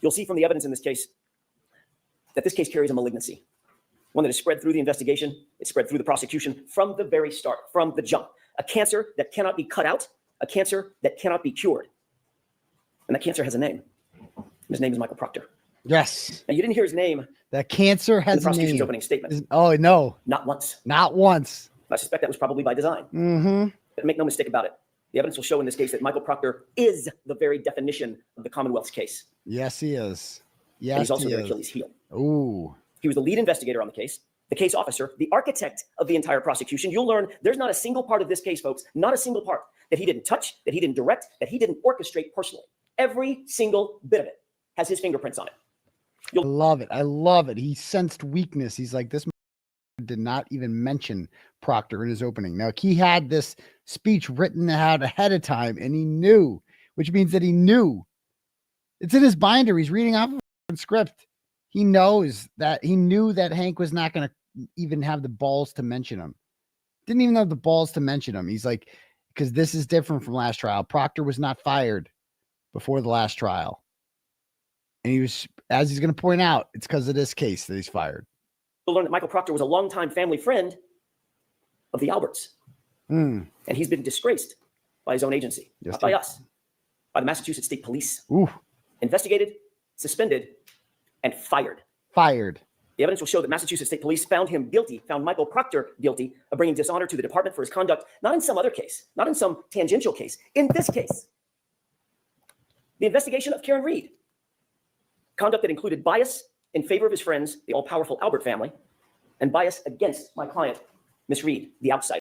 You'll see from the evidence in this case that this case carries a malignancy, one that is spread through the investigation. It's spread through the prosecution from the very start, from the jump. A cancer that cannot be cut out, a cancer that cannot be cured. And that cancer has a name. His name is Michael Proctor. Yes. And you didn't hear his name. That cancer has in the prosecution's a name. opening statement. Oh, no. Not once. Not once. I suspect that was probably by design. Mm-hmm. But make no mistake about it. The evidence will show in this case that Michael Proctor is the very definition of the Commonwealth's case. Yes, he is. Yes, and he's also he their is. Achilles heel. Ooh. He was the lead investigator on the case officer, the architect of the entire prosecution. You'll learn there's not a single part of this case, folks, not a single part that he didn't touch, that he didn't direct, that he didn't orchestrate personally. Every single bit of it has his fingerprints on it. I love it. I love it. He sensed weakness. He's like, this did not even mention Proctor in his opening. Now, he had this speech written out ahead of time, and he knew, which means that he knew. It's in his binder. He's reading off of a script. He knows that he knew that Hank was not going to even have the balls to mention him. Didn't even have the balls to mention him. He's like, because this is different from last trial. Proctor was not fired before the last trial. And he was, as he's going to point out, it's because of this case that he's fired. You'll learn that Michael Proctor was a longtime family friend of the Alberts. And he's been disgraced by his own agency, not by us, by the Massachusetts State Police. Ooh. Investigated, suspended, and fired. Fired. The evidence will show that Massachusetts State Police found him guilty, found Michael Proctor guilty of bringing dishonor to the department for his conduct, not in some other case, not in some tangential case, in this case. The investigation of Karen Reed. Conduct that included bias in favor of his friends, the all-powerful Albert family, and bias against my client, Miss Reed, the outsider.